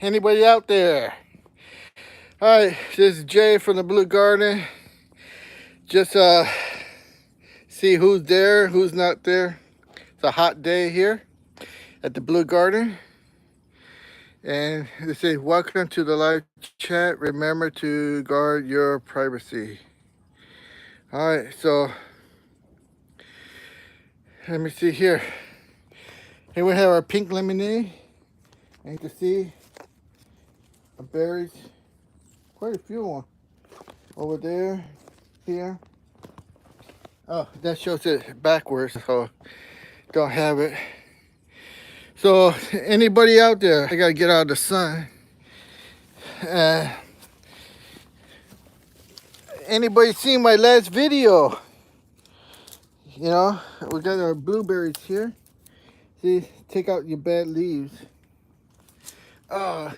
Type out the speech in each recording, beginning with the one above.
Anybody out there? All right, this is Jay from the Blue Garden. Just see who's there, who's not there. It's a hot day here at the Blue Garden. And they say, welcome to the live chat. Remember to guard your privacy. All right, so let me see here. Here we have our pink lemonade. And you can see the berries. Quite a few on over there, here. Oh, that shows it backwards, so don't have it. So anybody out there, I gotta get out of the sun. Uh, Anybody seen my last video? You know, we got our blueberries here. See, take out your bad leaves. I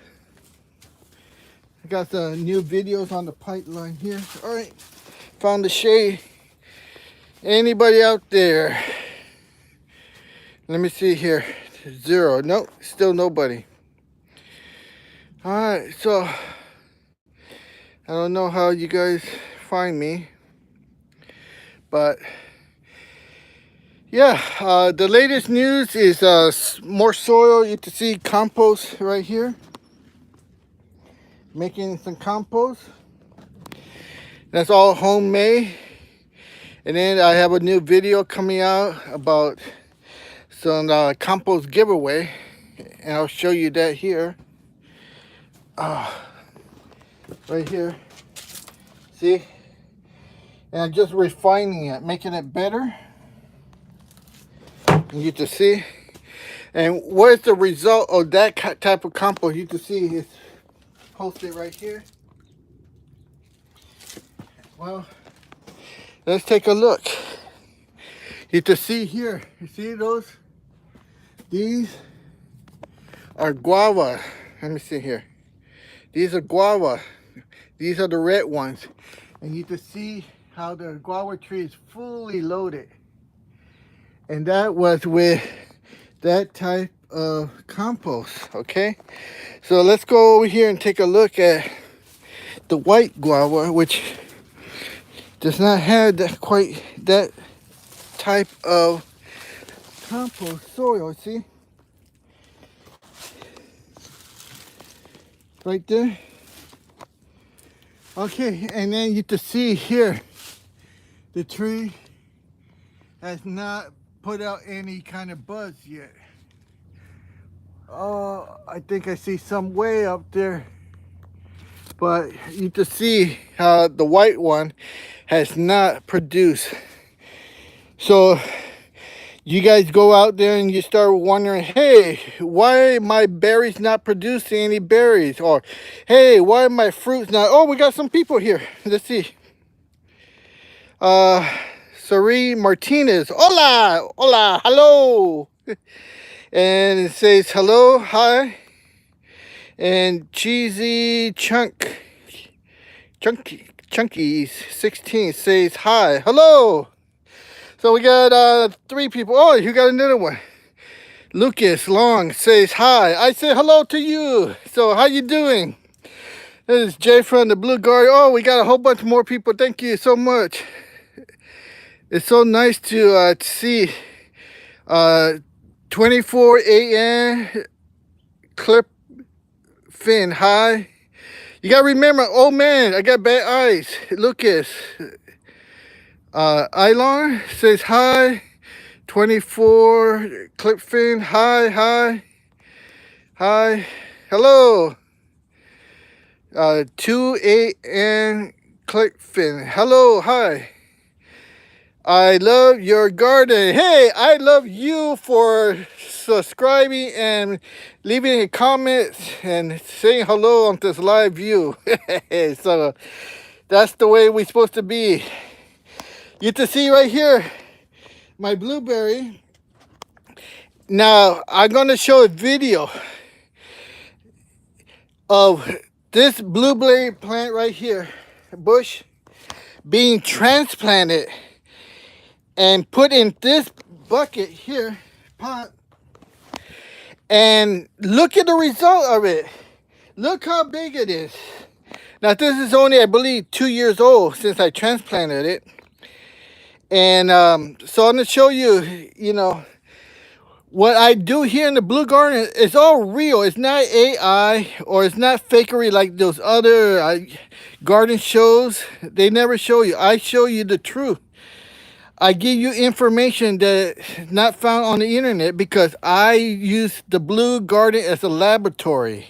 got some new videos on the pipeline here. All right, found the shade. Anybody out there? Let me see here. Zero. Nope, still nobody. All right, so I don't know how you guys find me, but yeah, the latest news is more soil. You can see compost right here. Making some compost. That's all homemade. And then I have a new video coming out about some compost giveaway, and I'll show you that here. Right here. See? And I'm just refining it, making it better. You can see. And what is the result of that type of compost? You can see it's posted right here. Well, let's take a look. You can see here. You see those? These are guava. Let me see here. These are guava. These are the red ones. And you can see how the guava tree is fully loaded. And that was with that type of compost, okay? So let's go over here and take a look at the white guava, which does not have quite that type of compost soil, see? Right there. Okay, and then you can see here, the tree has not put out any kind of buds yet. Oh, I think I see some way up there. But you can see how the white one has not produced. So you guys go out there and you start wondering, hey, why my berries not producing any berries? Or, hey, why my fruits not? Oh, we got some people here. Let's see. Sari Martinez. Hola, hola, hello. And it says hello, hi. And Cheesy Chunkies 16 says hi, hello. So we got 3 people. Oh, you got another one. Lucas Long says hi. I say hello to you. So how you doing? This is Jay from the Blue Garden. Oh, we got a whole bunch more people. Thank you so much. It's so nice to see 24 a.m. Clip Finn. Hi. You gotta remember, oh man, I got bad eyes. Lucas. Ilon says hi. 24 Clipfin, hi, hi, hi, hello. 2 a.m. Clipfin, hello, hi. I love your garden. Hey, I love you for subscribing and leaving a comment and saying hello on this live view. So that's the way we're supposed to be. You can see right here my blueberry. Now I'm going to show a video of this blueberry plant right here, bush, being transplanted and put in this bucket here, pot, and look at the result of it. Look how big it is. Now this is only, I believe, 2 years old since I transplanted it. And so I'm going to show you, what I do here in the Blue Garden is all real. It's not AI or it's not fakery like those other garden shows. They never show you. I show you the truth. I give you information that's not found on the internet because I use the Blue Garden as a laboratory.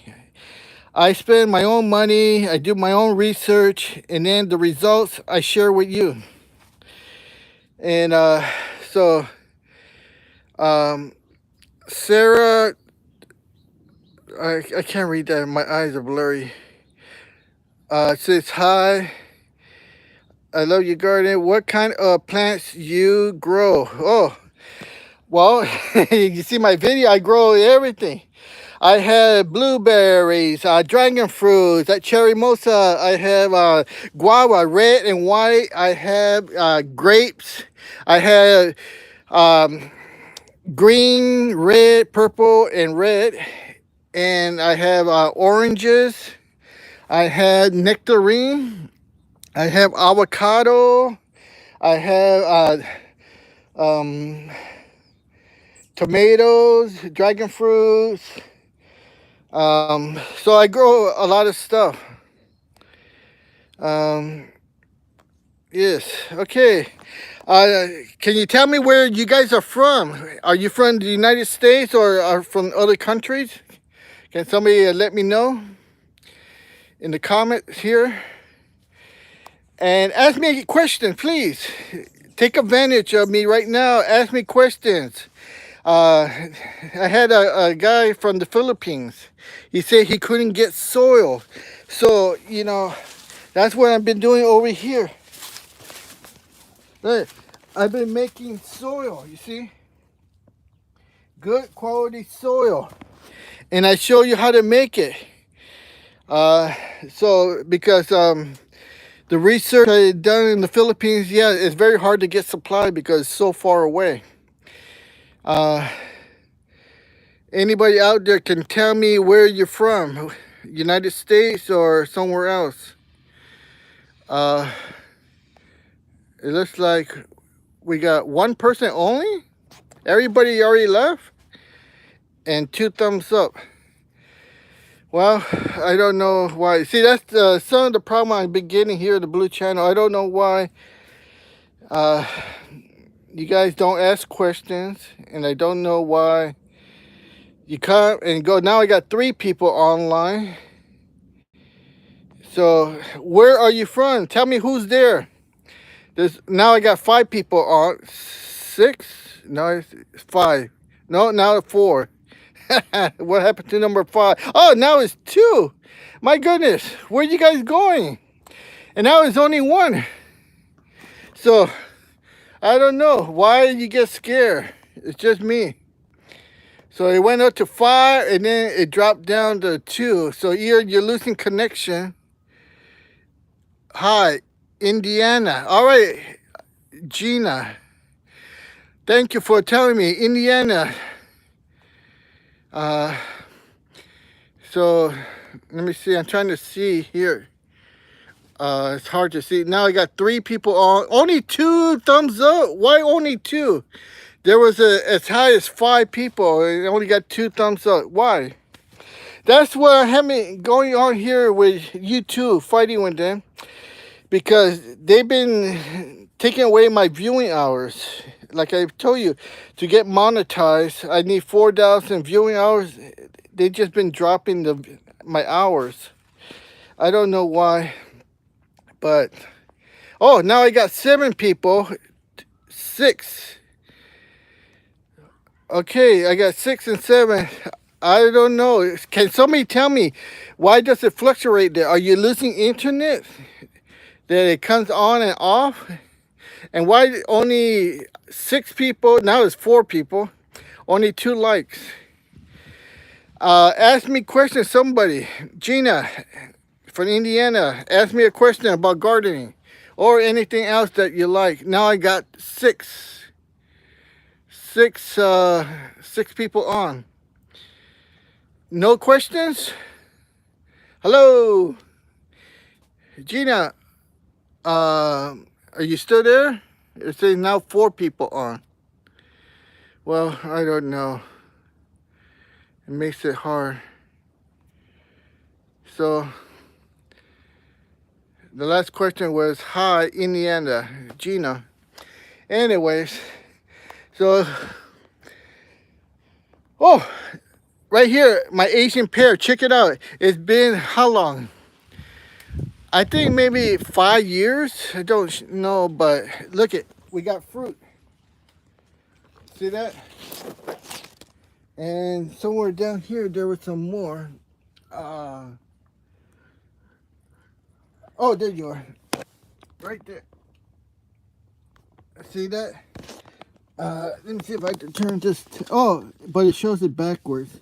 I spend my own money, I do my own research, and then the results I share with you. And so, Sarah, I can't read that. My eyes are blurry. Says, hi, I love your garden. What kind of plants you grow? Oh, well, you see my video, I grow everything. I have blueberries, dragon fruits, cherry mosa. I have guava, red and white. I have grapes. I have green, red, purple, and red. And I have oranges. I have nectarine. I have avocado. I have tomatoes, dragon fruits. So I grow a lot of stuff. Yes. Okay. Can you tell me where you guys are from? Are you from the United States or are from other countries? Can somebody let me know in the comments here? And ask me a question, please. Take advantage of me right now. Ask me questions. I had a guy from the Philippines. He said he couldn't get soil. So, that's what I've been doing over here. Look, I've been making soil, you see? Good quality soil. And I show you how to make it. Because the research I done in the Philippines, yeah, it's very hard to get supply because it's so far away. Anybody out there can tell me where you're from, United States or somewhere else. It looks like we got one person only. Everybody already left, and 2 thumbs up. Well, I don't know why. See, that's some of the problem I've been getting here at the Blue Channel. I don't know why you guys don't ask questions, and I don't know why you come and go. Now I got 3 people online. So where are you from? Tell me who's there. Now I got 5 people on. 6? No, it's 5. No, now 4. What happened to number 5? Oh, now it's 2. My goodness, where you guys going? And now it's only 1. So I don't know why you get scared. It's just me. So it went up to 5 and then it dropped down to 2. So either you're losing connection. Hi, Indiana. All right, Gina. Thank you for telling me, Indiana. So let me see. I'm trying to see here. It's hard to see. Now I got 3 people on. Only 2 thumbs up. Why only 2? There was as high as 5 people and I only got 2 thumbs up. Why? That's what I have been going on here with YouTube, fighting with them. Because they've been taking away my viewing hours. Like I told you, to get monetized, I need 4,000 viewing hours. They've just been dropping my hours. I don't know why. But, oh, now I got 7 people. 6. Okay, I got 6 and 7. I don't know. Can somebody tell me, why does it fluctuate there? Are you losing internet? That it comes on and off? And why only 6 people? Now it's 4 people. Only 2 likes. Ask me questions, somebody. Gina from Indiana, ask me a question about gardening or anything else that you like. Now I got 6 people on. No questions? Hello, Gina. Are you still there? It says now 4 people on. Well, I don't know. It makes it hard. So the last question was, hi, Indiana, Gina. Anyways, so, oh, right here, my Asian pear, check it out. It's been how long? I think maybe 5 years. I don't know, but look it, we got fruit. See that? And somewhere down here, there was some more. Oh, there you are. Right there. See that? Let me see if I can turn this. Oh, but it shows it backwards.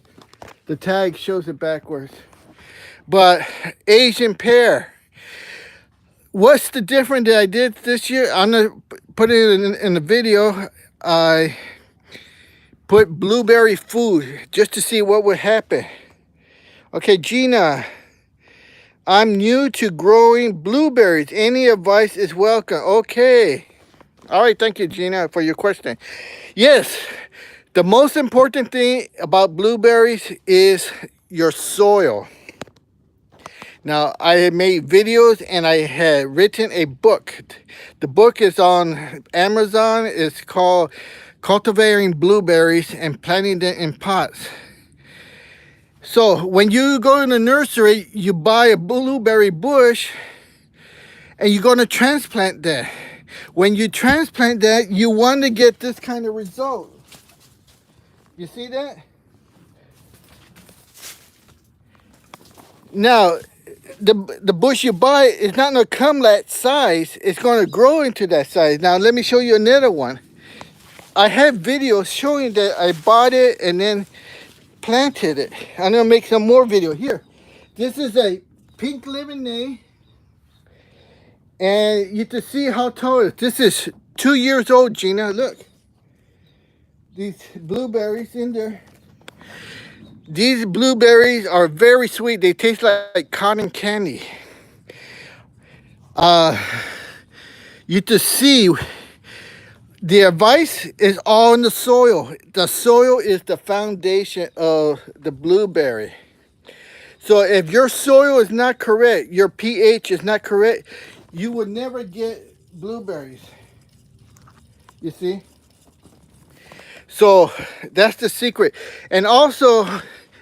The tag shows it backwards. But Asian pear. What's the difference that I did this year? I'm gonna put it in the video. I put blueberry food just to see what would happen. Okay, Gina. I'm new to growing blueberries. Any advice is welcome. Okay. All right, thank you, Gina, for your question. Yes, the most important thing about blueberries is your soil. Now, I had made videos and I had written a book. The book is on Amazon. It's called Cultivating Blueberries and Planting Them in Pots. So when you go in the nursery, you buy a blueberry bush and you're going to transplant that. When you transplant that, you want to get this kind of result. You see that? Now, the bush you buy is not going to come that size. It's going to grow into that size. Now, let me show you another one. I have videos showing that I bought it and then planted it. I'm going to make some more video. Here, this is a pink lemonade. And you can see how tall it is. This is 2 years old, Gina. Look. These blueberries in there. These blueberries are very sweet. They taste like cotton candy. You can see the advice is all in the soil. The soil is the foundation of the blueberry. So if your soil is not correct, your pH is not correct, you will never get blueberries. You see? So that's the secret. And also,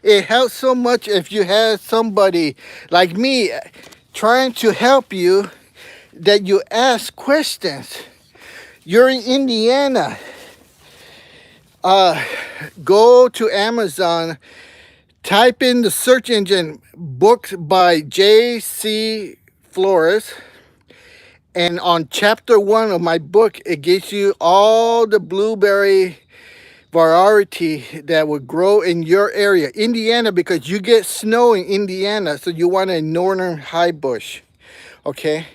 it helps so much if you have somebody like me trying to help you, that you ask questions. You're in Indiana. Go to Amazon, type in the search engine books by J.C. Flores. And on chapter 1 of my book, it gives you all the blueberry variety that would grow in your area. Indiana, because you get snow in Indiana, so you want a northern high bush. Okay?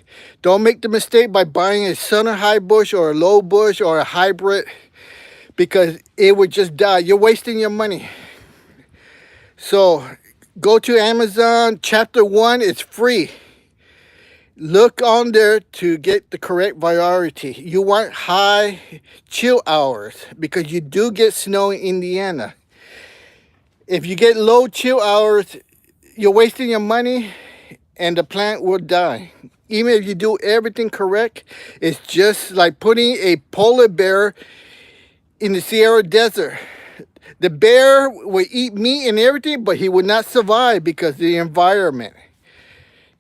Don't make the mistake by buying a southern high bush or a low bush or a hybrid, because it would just die. You're wasting your money. So go to Amazon. Chapter 1 is free. Look on there to get the correct variety. You want high chill hours because you do get snow in Indiana. If you get low chill hours, you're wasting your money and the plant will die. Even if you do everything correct, it's just like putting a polar bear in the Sierra Desert. The bear will eat meat and everything, but he would not survive because of the environment.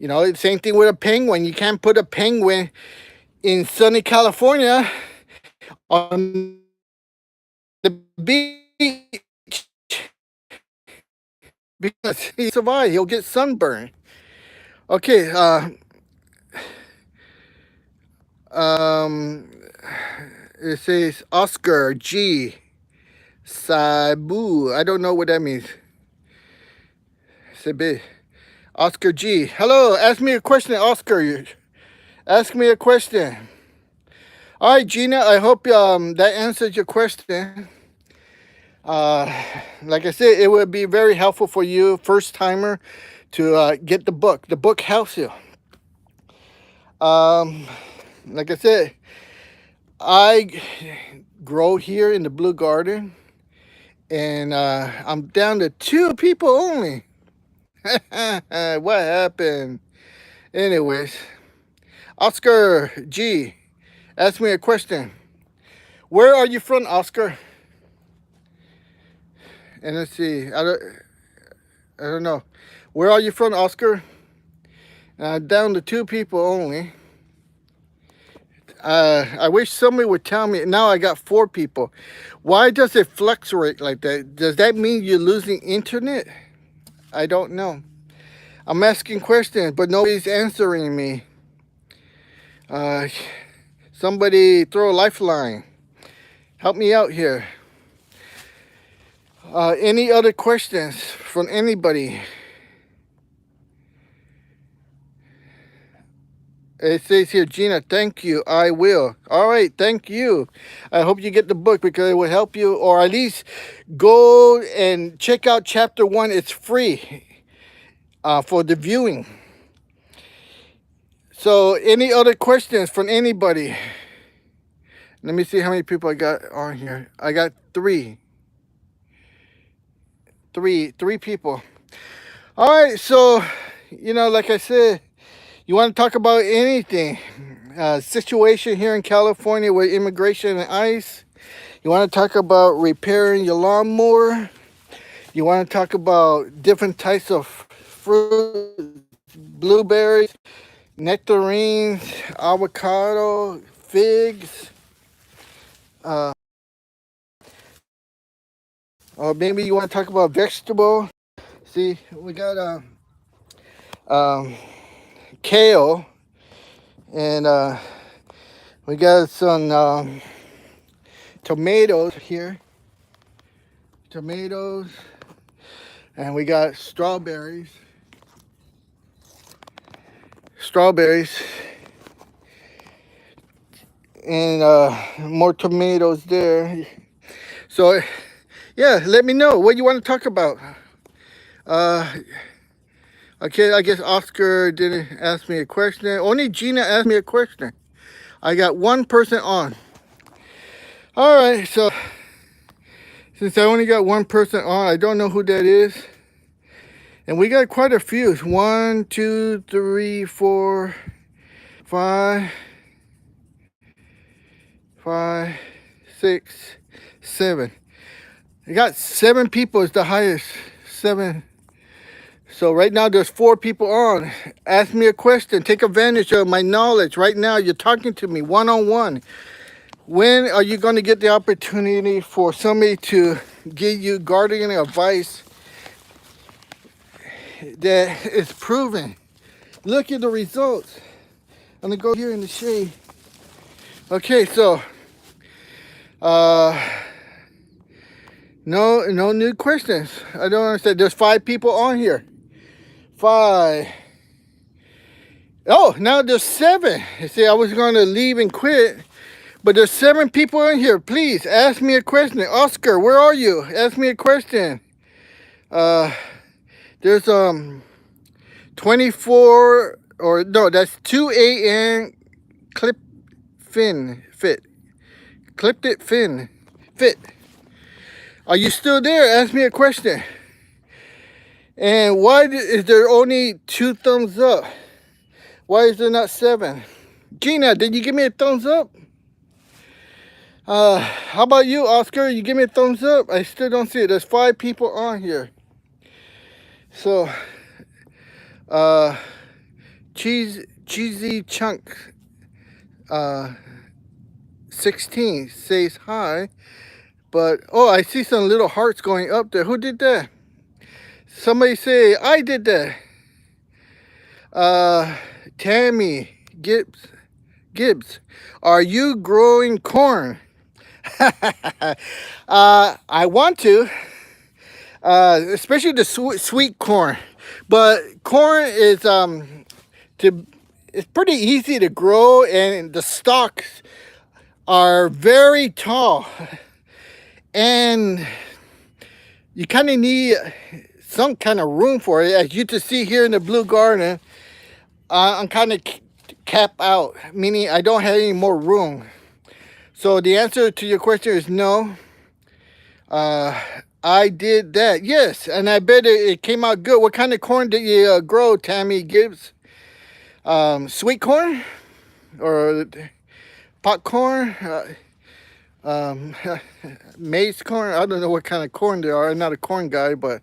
You know, same thing with a penguin. You can't put a penguin in sunny California on the beach because he'll survive. He'll get sunburned. Okay. It says Oscar G. Sabu. I don't know what that means. Sabu. Oscar G. Hello. Ask me a question, Oscar. Ask me a question. All right, Gina. I hope that answers your question. Like I said, it would be very helpful for you, first timer, to get the book. The book helps you. Like I said, I grow here in the Blue Garden, and I'm down to 2 people only. What happened? Anyways, Oscar G asked me a question. Where are you from, Oscar? And let's see. I don't know. Where are you from, Oscar? Down to 2 people only. I wish somebody would tell me. Now I got 4 people. Why does it fluctuate like that? Does that mean you're losing internet? I don't know. I'm asking questions, but nobody's answering me. Somebody throw a lifeline. Help me out here. Any other questions from anybody? It says here, Gina, thank you. I will. All right, thank you. I hope you get the book because it will help you, or at least go and check out chapter 1. It's free for the viewing. So, any other questions from anybody? Let me see how many people I got on here. I got 3. Three people. All right, so, like I said, you want to talk about anything? Situation here in California with immigration and ICE. You want to talk about repairing your lawnmower. You want to talk about different types of fruit, blueberries, nectarines, avocado, figs. Or maybe you want to talk about vegetable. See, we got kale, and we got some tomatoes here. Tomatoes, and we got strawberries. And more tomatoes there. So, yeah, let me know what you want to talk about. Okay, I guess Oscar didn't ask me a question. Only Gina asked me a question. I got 1 person on. All right, so since I only got 1 person on, I don't know who that is. And we got quite a few. 1, 2, 3, 4, 5, 6, 7. I got 7 people is the highest. 7. So right now there's 4 people on. Ask me a question. Take advantage of my knowledge. Right now you're talking to me one-on-one. When are you going to get the opportunity for somebody to give you gardening advice that is proven? Look at the results. I'm going to go here in the shade. Okay, so no new questions. I don't understand. There's 5 people on here. 5. Oh, now there's 7. You see, I was going to leave and quit, but there's 7 people in here. Please ask me a question. Oscar, where are you? Ask me a question. There's 24, or no, that's 2 a.m. Clipped it fit. Are you still there? Ask me a question. And why is there only 2 thumbs up? Why is there not 7? Gina, did you give me a thumbs up? How about you, Oscar? You give me a thumbs up? I still don't see it. There's 5 people on here. So, cheesy chunk 16 says hi. But, oh, I see some little hearts going up there. Who did that? Somebody say, I did that. Tammy Gibbs, are you growing corn? I want to, especially the sweet corn. But corn is it's pretty easy to grow, and the stalks are very tall. And you kind of need some kind of room for it. As you can see here in the blue garden, I'm kind of capped out, meaning I don't have any more room. So the answer to your question is no. I did that, yes, and I bet it came out good. What kind of corn did you grow, Tammy Gibbs? Sweet corn or popcorn? Um, Maize corn? I don't know what kind of corn they are. I'm not a corn guy, but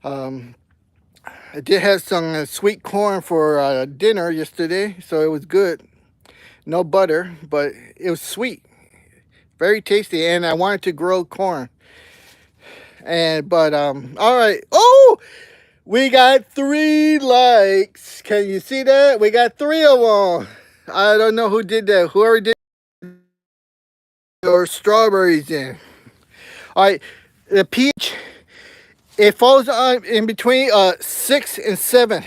I did have some sweet corn for dinner yesterday, so it was good. No butter, but it was sweet, very tasty, and I wanted to grow corn. But all right. Oh, we got 3 likes. Can you see that? We got 3 of them. I don't know who did that. Whoever did your strawberries in. All right, the peach. It falls on in between 6 and 7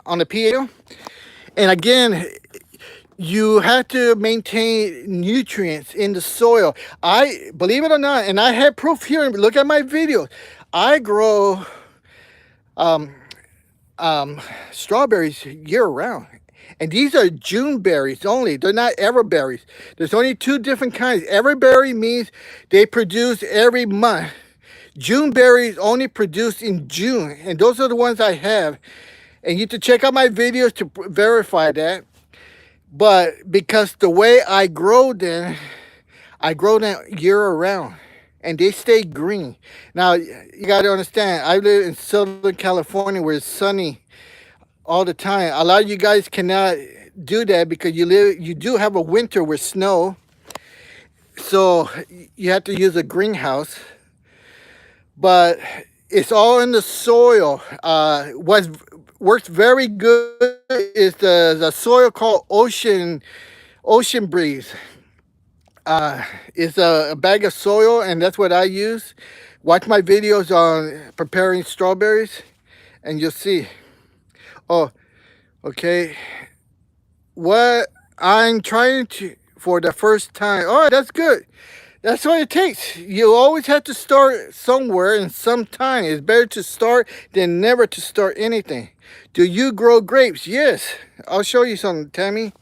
on the pH. And again, you have to maintain nutrients in the soil. I believe it or not, and I have proof here. Look at my videos. I grow strawberries year round. And these are June berries only. They're not everberries. There's only 2 different kinds. Everberry means they produce every month. June berries only produce in June. And those are the ones I have. And you have to check out my videos to verify that. But because the way I grow them year around. And they stay green. Now, you got to understand, I live in Southern California where it's sunny all the time. A lot of you guys cannot do that because you do have a winter with snow. So you have to use a greenhouse. But it's all in the soil. What works very good is the soil called ocean breeze. It's a bag of soil, and that's what I use. Watch my videos on preparing strawberries, and you'll see. Oh, okay. What I'm trying to for the first time. Oh, that's good. That's what it takes. You always have to start somewhere and sometime. It's better to start than never to start anything. Do you grow grapes? Yes. I'll show you something, Tammy.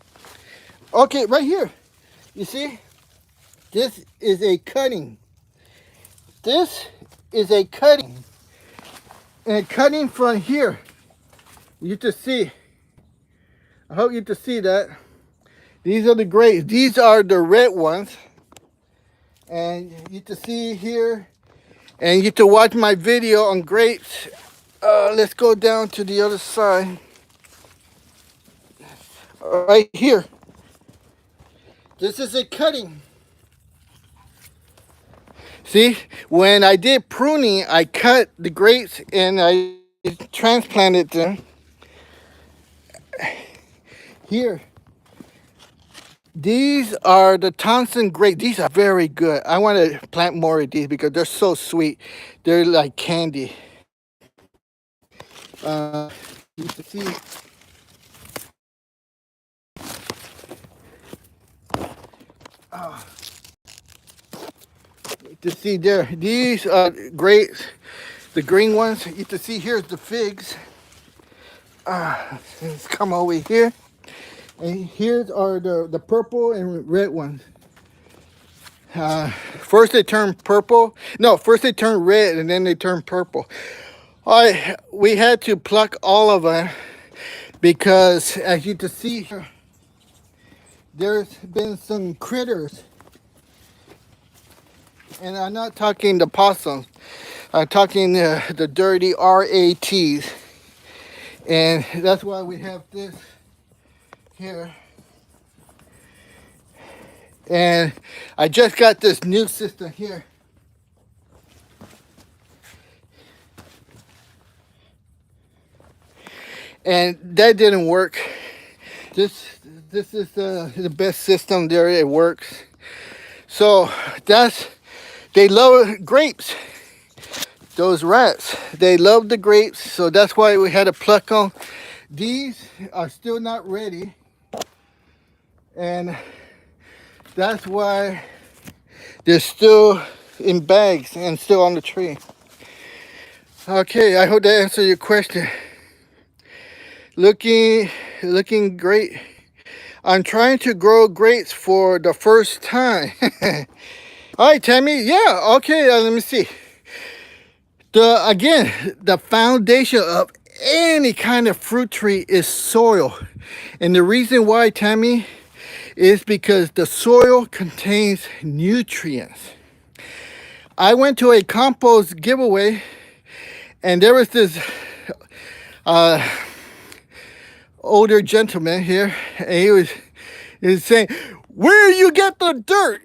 Okay, right here. You see? This is a cutting. This is a cutting. And cutting from here. You can see. I hope you can see that. These are the grapes. These are the red ones. And you can see here. And you can watch my video on grapes. Let's go down to the other side. Right here. This is a cutting. See, when I did pruning, I cut the grapes and I transplanted them. Here. These are the Thompson grapes. These are very good. I want to plant more of these because they're so sweet. They're like candy. You can see. To see there, these are grapes, the green ones. You can see here's the figs. Let's come over here, and here are the purple and red ones. First they turn purple. No, first they turn red and then they turn purple. We had to pluck all of them because, as you can see here, there's been some critters. And I'm not talking the possums. I'm talking the dirty RATs. And that's why we have this here. And I just got this new system here. And that didn't work. This is the best system there. It works. So they love grapes. Those rats, they love the grapes, so that's why we had to pluck them. These are still not ready, and that's why they're still in bags and still on the tree. Okay, I hope that answered your question. Looking, looking great. I'm trying to grow grapes for the first time. All right, Tammy. Yeah. Okay. Let me see. The foundation of any kind of fruit tree is soil, and the reason why, Tammy, is because the soil contains nutrients. I went to a compost giveaway, and there was this uh, older gentleman here, and he was saying, "Where you get the dirt?"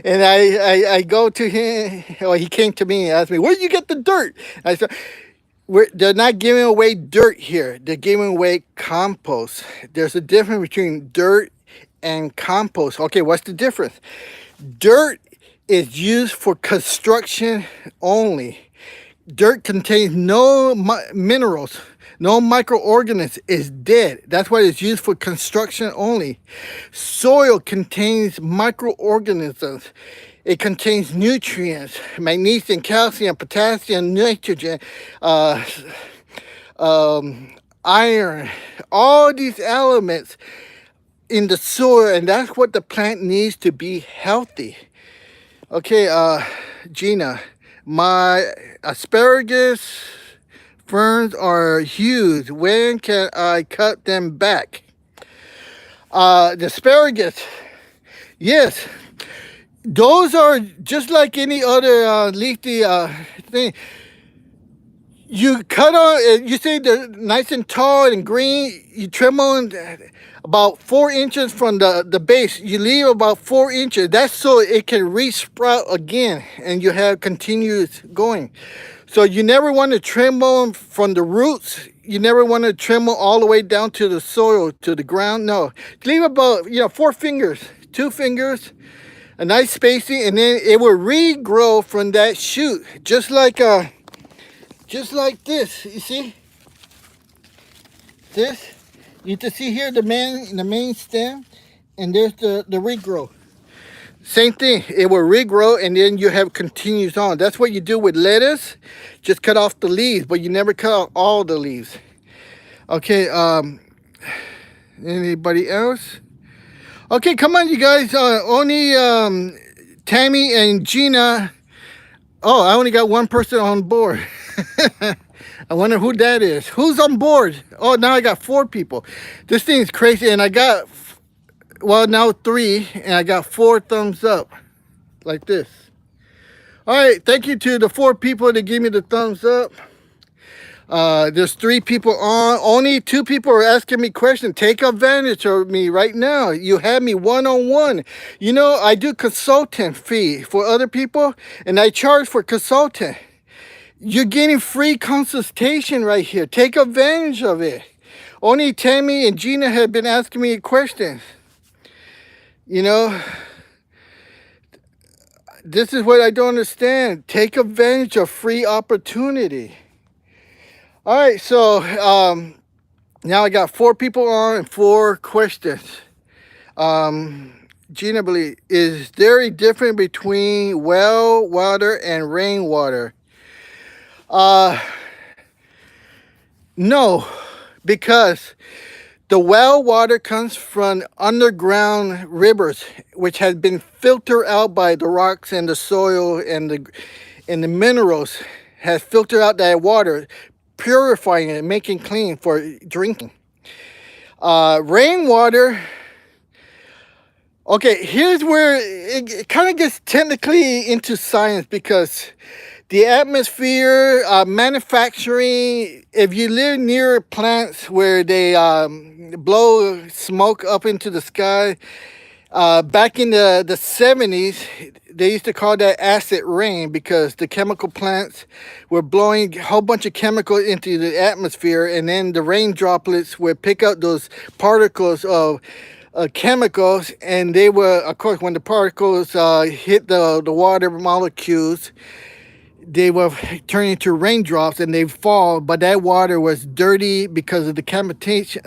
And I go to him, or he came to me and asked me, "Where you get the dirt?" I said, they're not giving away dirt here. They're giving away compost. There's a difference between dirt and compost. Okay, what's the difference? Dirt is used for construction only. Dirt contains no minerals, no microorganisms. It's dead. That's why it's used for construction only. Soil contains microorganisms. It contains nutrients, magnesium, calcium, potassium, nitrogen, uh, iron, all these elements in the soil, and that's what the plant needs to be healthy. Okay, Gina, my asparagus ferns are huge. When can I cut them back? The asparagus, yes, those are just like any other leafy thing. You cut on, you see they're nice and tall and green. You trim on about 4 inches from the base. You leave about 4 inches. That's so it can re-sprout again and you have continuous going. So you never want to trim on from the roots. You never want to trim them all the way down to the soil, to the ground. No, leave about 4 fingers, 2 fingers, a nice spacing, and then it will regrow from that shoot, just like this. You see this? You can see here the main stem, and there's the regrow. Same thing. It will regrow, and then you have continues on. That's what you do with lettuce. Just cut off the leaves, but you never cut off all the leaves. Okay. Anybody else? Okay, come on, you guys. Only Tammy and Gina. Oh, I only got one person on board. I wonder who that is. Who's on board? Oh, now I got 4 people. This thing's crazy, and I got, well, now 3, and I got 4 thumbs up, like this. All right, thank you to the 4 people that gave me the thumbs up. There's 3 people on. Only 2 people are asking me questions. Take advantage of me right now. You have me one-on-one. You know, I do consultant fee for other people, and I charge for consultant. You're getting free consultation right here. Take advantage of it. Only Tammy and Gina have been asking me questions. You know, this is what I don't understand. Take advantage of free opportunity. All right, so now I got 4 people on and 4 questions. Gina, believe, is there a difference between well water and rainwater? No, because the well water comes from underground rivers, which has been filtered out by the rocks and the soil and the minerals, has filtered out that water, purifying it, making clean for drinking. Rainwater. Okay, here's where it kind of gets technically into science, because the atmosphere, manufacturing, if you live near plants where they blow smoke up into the sky, back in the 70s, they used to call that acid rain, because the chemical plants were blowing a whole bunch of chemicals into the atmosphere, and then the rain droplets would pick up those particles of chemicals, and they were, of course, when the particles hit the water molecules, they will turn into raindrops and they fall, but that water was dirty because of the contamination,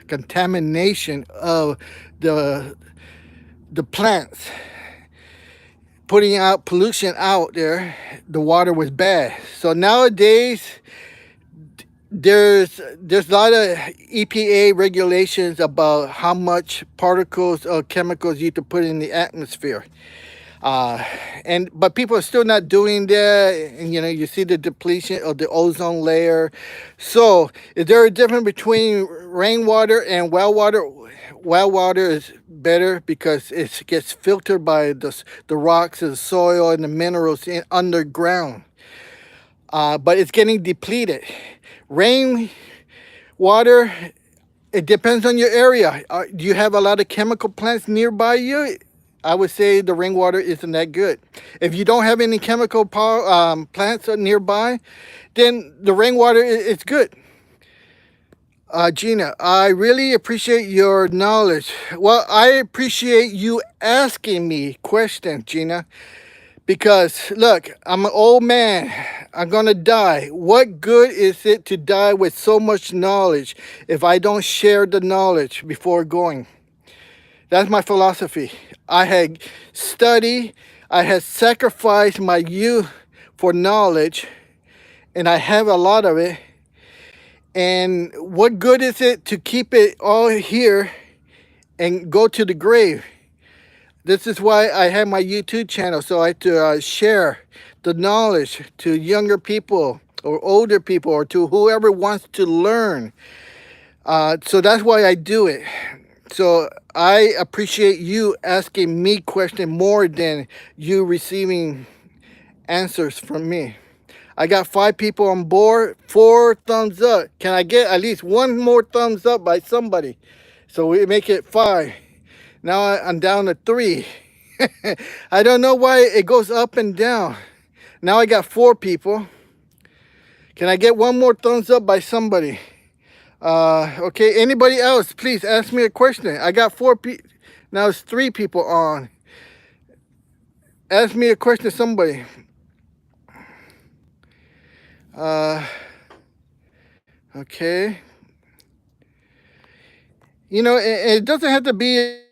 contamination of the plants. putting out pollution out there, the water was bad. So nowadays, there's a lot of EPA regulations about how much particles or chemicals you can put in the atmosphere. Uh, but people are still not doing that, and you see the depletion of the ozone layer. So, is there a difference between rainwater and well water? Well water is better because it gets filtered by the rocks and the soil and the minerals underground. But it's getting depleted. Rain water, it depends on your area. Do you have a lot of chemical plants nearby you? I would say the rainwater isn't that good. If you don't have any chemical plants nearby, then the rainwater is good. Gina, I really appreciate your knowledge. Well, I appreciate you asking me questions, Gina, because look, I'm an old man. I'm gonna die. What good is it to die with so much knowledge if I don't share the knowledge before going? That's my philosophy. I had studied, I had sacrificed my youth for knowledge, and I have a lot of it. And what good is it to keep it all here and go to the grave? This is why I have my YouTube channel, so I to share the knowledge to younger people or older people or to whoever wants to learn. So that's why I do it. So I appreciate you asking me questions more than you receiving answers from me. I got 5 people on board, 4 thumbs up. Can I get at least one more thumbs up by somebody? So we make it 5. Now I'm down to 3. I don't know why it goes up and down. Now I got 4 people. Can I get one more thumbs up by somebody? Okay, anybody else, please ask me a question. I got 4 people. Now it's 3 people on. Ask me a question, somebody. Okay. It doesn't have to be